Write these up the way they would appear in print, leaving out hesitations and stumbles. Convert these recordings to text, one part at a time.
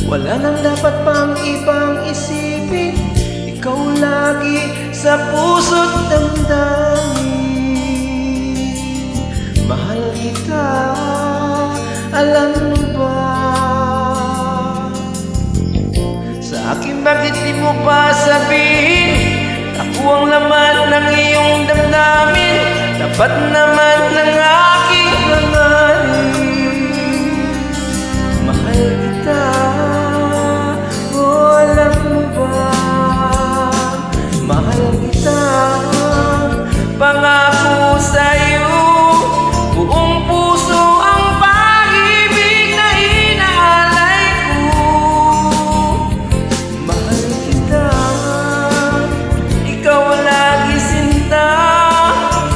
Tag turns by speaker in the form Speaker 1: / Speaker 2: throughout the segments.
Speaker 1: Wala nang dapat pang ibang isipin, ikaw lagi sa puso't damdamin. Mahal kita, alam mo ba? Sa akin bakit di mo pa sabihin? Ako ang laman ng iyong damdamin, tapat naman ng aking hangarin. Mahal kita, oh alam mo ba? Mahal kita, pangako sa'yo, buong puso ang pag-ibig na inaalay ko. Mahal kita, ikaw lagi sinta,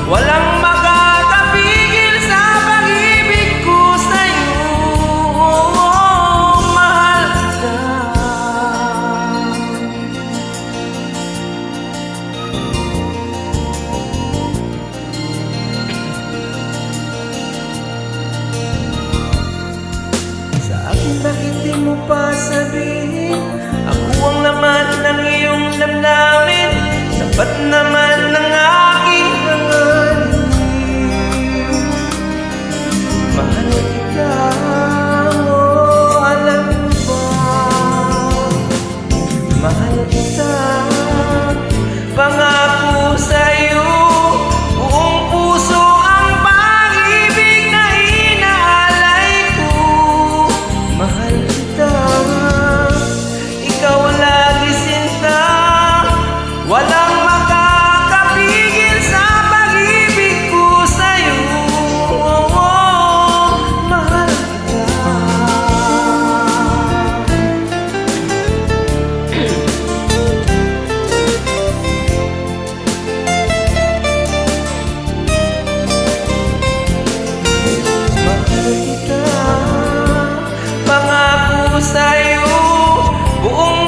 Speaker 1: walang makakapigil sa pag-ibig ko sa'yo. Mahal kita. Sa akin bakit di mo pa sabihin? Ako ang laman ng iyong damdamin, sapat naman ng aking hangarin. Mahal kita, oh alam mo ba? Mahal kita, pangako sa'yo, buong puso ang pag-ibig na inaalay ko. Mahal kita, ikaw lagi sinta, walang makakapigil sa pag-ibig ko sa'yo. Mahal kita. Mahal kita, pangako sa'yo, buong